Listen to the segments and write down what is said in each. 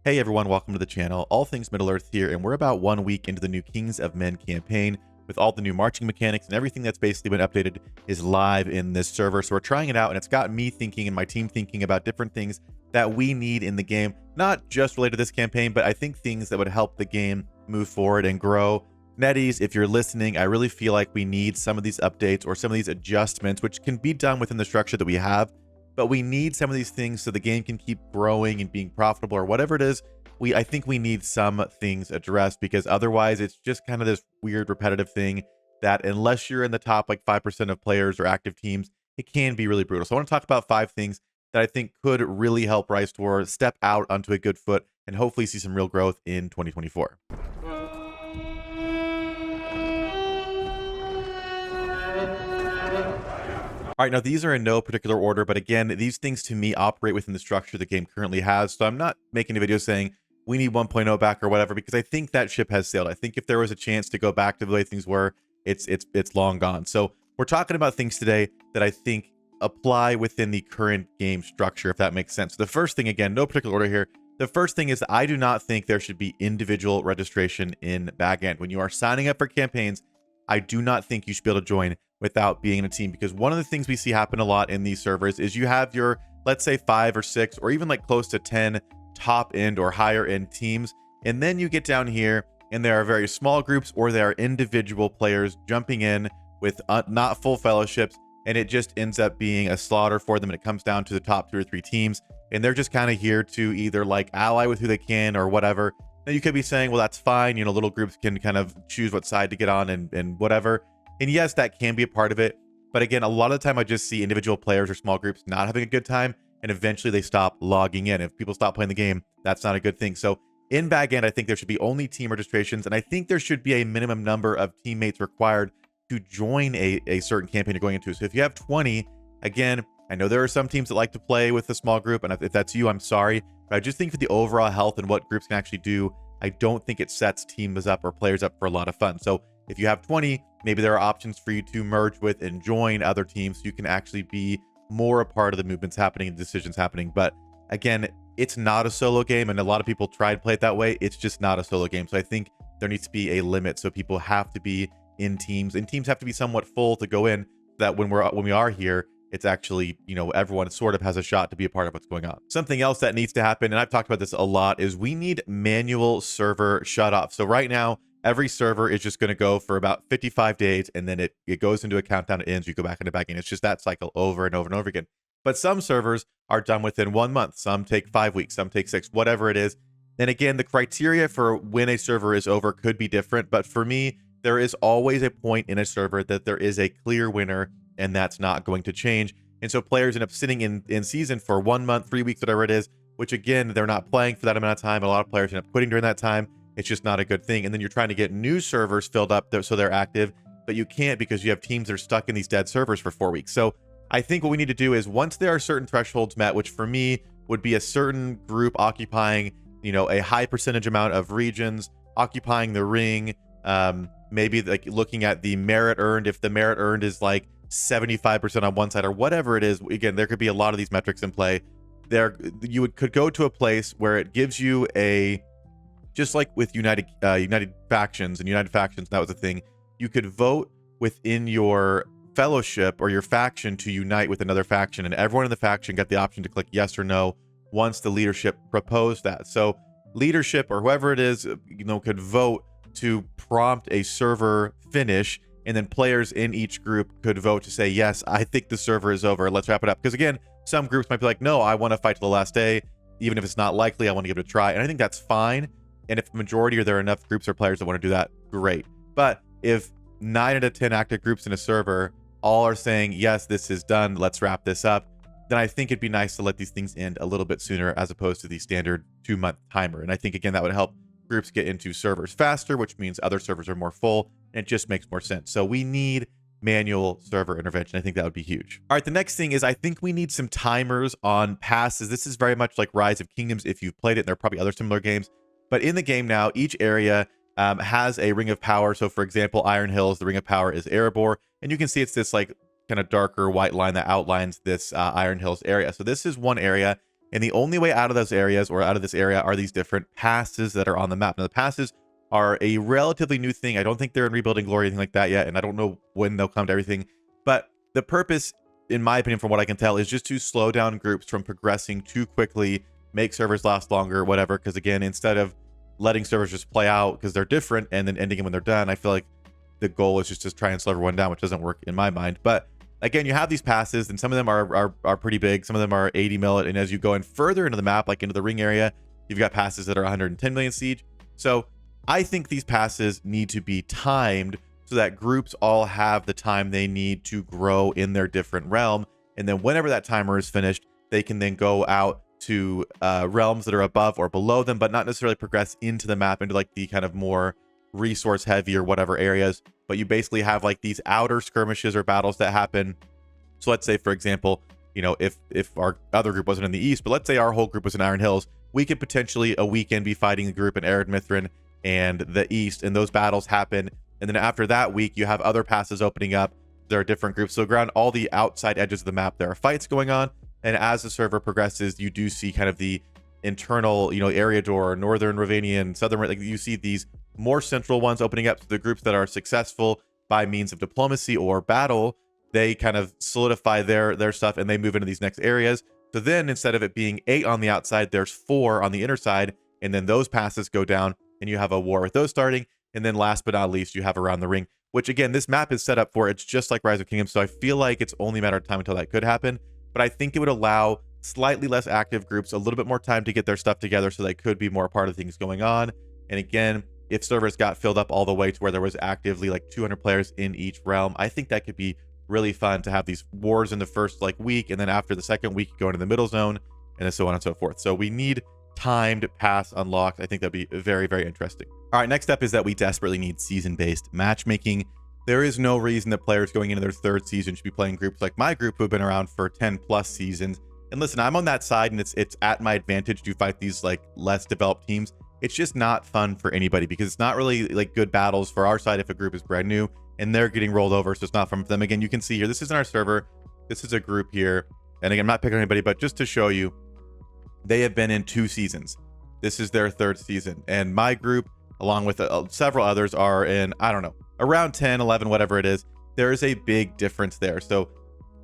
Hey everyone, welcome to the channel. All things Middle Earth here, and we're about 1 week into the new Kings of Men campaign with all the new marching mechanics, and everything that's basically been updated is live in this server. So we're trying it out, and it's got me thinking and my team thinking about different things that we need in the game, not just related to this campaign, but I think things that would help the game move forward and grow. Netties, if you're listening, I really feel like we need some of these updates or some of these adjustments, which can be done within the structure that we have. But we need some of these things so the game can keep growing and being profitable or whatever it is. I think we need some things addressed, because otherwise it's just kind of this weird repetitive thing that unless you're in the top like 5% of players or active teams, it can be really brutal. So I want to talk about 5 things that I think could really help Rise Tour step out onto a good foot and hopefully see some real growth in 2024. All right, now these are in no particular order, but again, these things to me operate within the structure the game currently has. So I'm not making a video saying we need 1.0 back or whatever, because I think that ship has sailed. I think if there was a chance to go back to the way things were, it's long gone. So we're talking about things today that I think apply within the current game structure, if that makes sense. The first thing, again, no particular order here. The first thing is I do not think there should be individual registration in backend. When you are signing up for campaigns, I do not think you should be able to join without being in a team, because one of the things we see happen a lot in these servers is you have your, let's say 5 or 6 or even like close to 10 top end or higher end teams, and then you get down here and there are very small groups or there are individual players jumping in with not full fellowships, and it just ends up being a slaughter for them, and it comes down to the top 2 or 3 teams, and they're just kind of here to either like ally with who they can or whatever. Now you could be saying, well, that's fine, you know, little groups can kind of choose what side to get on and whatever. And yes, that can be a part of it. But again, a lot of the time I just see individual players or small groups not having a good time, and eventually they stop logging in. If people stop playing the game, that's not a good thing. So in backend, I think there should be only team registrations, and I think there should be a minimum number of teammates required to join a certain campaign you're going into. So if you have 20, again, I know there are some teams that like to play with a small group, and if that's you, I'm sorry. But I just think for the overall health and what groups can actually do, I don't think it sets teams up or players up for a lot of fun. So if you have 20, maybe there are options for you to merge with and join other teams so you can actually be more a part of the movements happening and decisions happening. But again, it's not a solo game, and a lot of people try to play it that way. It's just not a solo game. So I think there needs to be a limit. So people have to be in teams, and teams have to be somewhat full to go in, that when we are here, it's actually, you know, everyone sort of has a shot to be a part of what's going on. Something else that needs to happen, and I've talked about this a lot, is we need manual server shut off. So right now, every server is just going to go for about 55 days, and then it goes into a countdown, it ends, you go back into back in. It's just that cycle over and over and over again. But some servers are done within 1 month. Some take 5 weeks, some take 6, whatever it is. And again, the criteria for when a server is over could be different. But for me, there is always a point in a server that there is a clear winner, and that's not going to change. And so players end up sitting in season for 1 month, 3 weeks, whatever it is, which again, they're not playing for that amount of time. A lot of players end up quitting during that time. It's just not a good thing. And then you're trying to get new servers filled up so they're active, but you can't, because you have teams that are stuck in these dead servers for 4 weeks. So I think what we need to do is, once there are certain thresholds met, which for me would be a certain group occupying, you know, a high percentage amount of regions, occupying the ring, maybe like looking at the merit earned. If the merit earned is like 75% on one side or whatever it is, again, there could be a lot of these metrics in play. You could go to a place where it gives you a, just like with United Factions, that was a thing. You could vote within your fellowship or your faction to unite with another faction, and everyone in the faction got the option to click yes or no once the leadership proposed that. So leadership, or whoever it is, you know, could vote to prompt a server finish, and then players in each group could vote to say, yes, I think the server is over, let's wrap it up. Because again, some groups might be like, no, I want to fight to the last day, even if it's not likely, I want to give it a try. And I think that's fine. And if the majority, or there are enough groups or players that want to do that, great. But if 9 out of 10 active groups in a server all are saying, yes, this is done, let's wrap this up, then I think it'd be nice to let these things end a little bit sooner, as opposed to the standard 2-month timer. And I think, again, that would help groups get into servers faster, which means other servers are more full, and it just makes more sense. So we need manual server intervention. I think that would be huge. All right, the next thing is I think we need some timers on passes. This is very much like Rise of Kingdoms if you've played it, and there are probably other similar games. But in the game now, each area has a ring of power. So for example, Iron Hills, the ring of power is Erebor, and you can see it's this like kind of darker white line that outlines this Iron Hills area. So this is one area, And the only way out of those areas or out of this area are these different passes that are on the map. Now, the passes are a relatively new thing. I don't think they're in Rebuilding Glory or anything like that yet, and I don't know when they'll come to everything. But the purpose, in my opinion, from what I can tell, is just to slow down groups from progressing too quickly, make servers last longer, whatever. Because again, instead of letting servers just play out because they're different and then ending them when they're done, I feel like the goal is just to try and slow everyone down, which doesn't work in my mind. But again, you have these passes, and some of them are pretty big. Some of them are 80 mil, and as you go in further into the map, like into the ring area, you've got passes that are 110 million siege. So I think these passes need to be timed so that groups all have the time they need to grow in their different realm. And then whenever that timer is finished, they can then go out to realms that are above or below them, but not necessarily progress into the map, into like the kind of more resource heavy or whatever areas. But you basically have like these outer skirmishes or battles that happen. So let's say, for example, you know, if our other group wasn't in the east, but let's say our whole group was in Iron Hills, we could potentially a weekend be fighting a group in Arid Mithrin and the east, and those battles happen. And then after that week, you have other passes opening up. There are different groups. So around all the outside edges of the map, there are fights going on. And as the server progresses, you do see kind of the internal, you know, Eriador, Northern Ravanian, Southern, like you see these more central ones opening up to the groups that are successful by means of diplomacy or battle. They kind of solidify their stuff and they move into these next areas. So then instead of it being 8 on the outside, there's 4 on the inner side. And then those passes go down and you have a war with those starting. And then last but not least, you have Around the Ring, which again, this map is set up for, it's just like Rise of Kingdoms. So I feel like it's only a matter of time until that could happen. But I think it would allow slightly less active groups a little bit more time to get their stuff together so they could be more part of things going on. And again, if servers got filled up all the way to where there was actively like 200 players in each realm, I think that could be really fun to have these wars in the first like week, and then after the second week, you go into the middle zone, and then so on and so forth. So we need timed pass unlocks. I think that'd be very, very interesting. All right, next up is that we desperately need season-based matchmaking. There is no reason that players going into their 3rd season should be playing groups like my group who have been around for 10 plus seasons. And listen, I'm on that side, and it's at my advantage to fight these like less developed teams. It's just not fun for anybody because it's not really like good battles for our side if a group is brand new and they're getting rolled over, so it's not fun for them. Again, you can see here, this isn't our server. This is a group here. And again, I'm not picking on anybody, but just to show you, they have been in 2 seasons. This is their 3rd season. And my group, along with several others, are in, I don't know, around 10, 11, whatever it is. There is a big difference there. So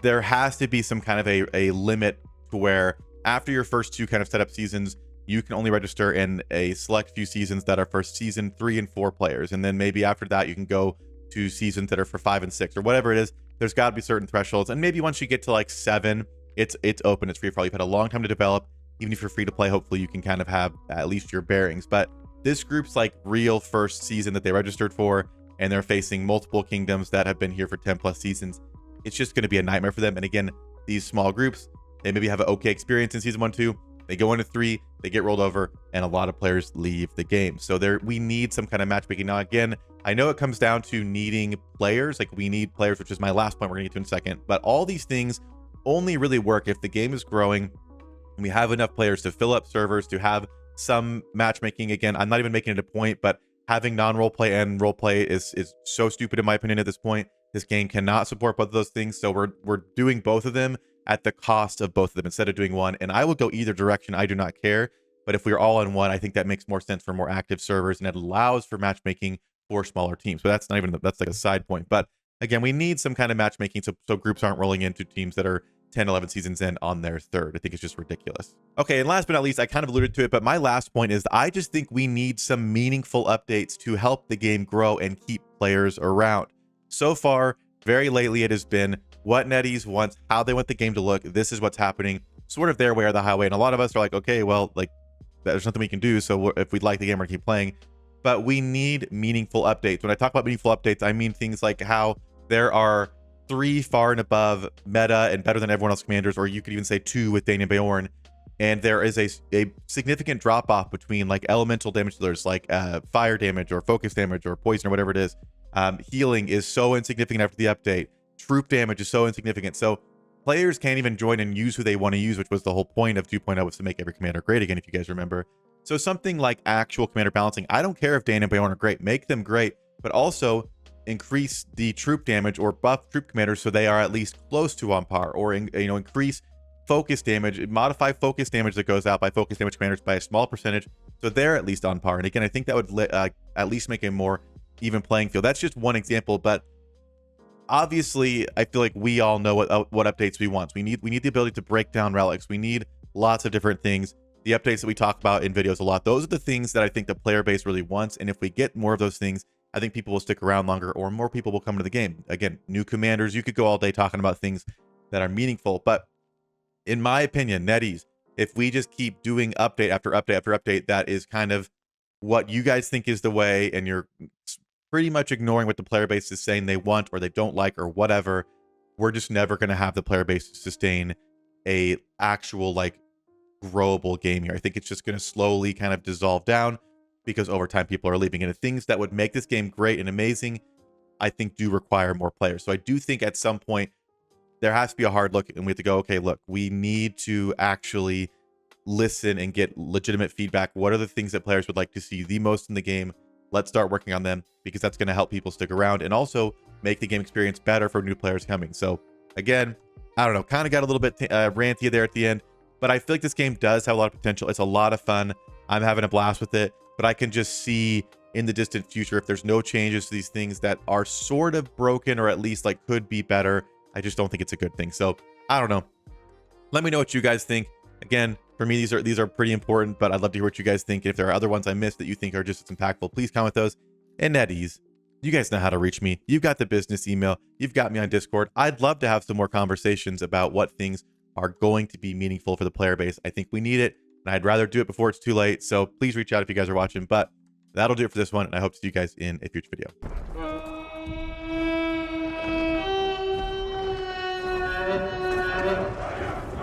there has to be some kind of a limit to where after your first 2 kind of setup seasons, you can only register in a select few seasons that are for season 3 and 4 players. And then maybe after that, you can go to seasons that are for 5 and 6 or whatever it is. There's got to be certain thresholds. And maybe once you get to like 7, it's open, it's free for all. You've had a long time to develop. Even if you're free to play, hopefully you can kind of have at least your bearings. But this group's like real first season that they registered for, and they're facing multiple kingdoms that have been here for 10 plus seasons. It's just going to be a nightmare for them. And again, these small groups, they maybe have an okay experience in season 1, 2. They go into 3, they get rolled over, and a lot of players leave the game. So we need some kind of matchmaking. Now, again, I know it comes down to needing players. Like we need players, which is my last point we're gonna get to in a second. But all these things only really work if the game is growing and we have enough players to fill up servers, to have some matchmaking. Again, I'm not even making it a point, but having non-role play and role play is so stupid in my opinion at this point. This game cannot support both of those things. So we're doing both of them at the cost of both of them instead of doing one. And I will go either direction. I do not care. But if we're all on one, I think that makes more sense for more active servers, and it allows for matchmaking for smaller teams. But that's not even, that's like a side point. But again, we need some kind of matchmaking so groups aren't rolling into teams that are 10, 11 seasons in on their 3rd. I think it's just ridiculous. Okay, and last but not least, I kind of alluded to it, but my last point is I just think we need some meaningful updates to help the game grow and keep players around. So far, very lately, it has been what NetEase wants, how they want the game to look. This is what's happening, sort of their way or the highway. And a lot of us are like, okay, well, like there's nothing we can do. So if we'd like the game, we're gonna keep playing. But we need meaningful updates. When I talk about meaningful updates, I mean things like how there are 3 far and above meta and better than everyone else commanders, or you could even say 2 with Dane and Bjorn. And there is a significant drop off between like elemental damage dealers, like fire damage or focus damage or poison or whatever it is. Healing is so insignificant after the update. Troop damage is so insignificant. So players can't even join and use who they want to use, which was the whole point of 2.0, was to make every commander great again, if you guys remember. So something like actual commander balancing. I don't care if Dane and Bjorn are great. Make them great, but also increase the troop damage or buff troop commanders so they are at least close to on par, or increase focus damage, modify focus damage that goes out by focus damage commanders by a small percentage, so they're at least on par. And again, I think that would at least make a more even playing field. That's just one example, but obviously I feel like we all know what updates we want. We need the ability to break down relics. We need lots of different things. The updates that we talk about in videos a lot, those are the things that I think the player base really wants. And if we get more of those things, I think people will stick around longer, or more people will come to the game. Again, new commanders. You could go all day talking about things that are meaningful, but in my opinion, NetEase, if we just keep doing update after update after update, that is kind of what you guys think is the way, and you're pretty much ignoring what the player base is saying they want or they don't like or whatever, we're just never going to have the player base to sustain a actual like growable game here. I think it's just going to slowly kind of dissolve down because over time people are leaving. And the things that would make this game great and amazing, I think do require more players. So I do think at some point there has to be a hard look, and we have to go, okay, look, we need to actually listen and get legitimate feedback. What are the things that players would like to see the most in the game? Let's start working on them, because that's going to help people stick around and also make the game experience better for new players coming. So again, I don't know, kind of got a little bit ranty there at the end, but I feel like this game does have a lot of potential. It's a lot of fun. I'm having a blast with it, but I can just see in the distant future, if there's no changes to these things that are sort of broken or at least like could be better, I just don't think it's a good thing. So I don't know. Let me know what you guys think. Again, for me, these are pretty important, but I'd love to hear what you guys think. And if there are other ones I missed that you think are just as impactful, please comment those. And NetEase, you guys know how to reach me. You've got the business email. You've got me on Discord. I'd love to have some more conversations about what things are going to be meaningful for the player base. I think we need it, and I'd rather do it before it's too late. So please reach out if you guys are watching. But that'll do it for this one, and I hope to see you guys in a future video.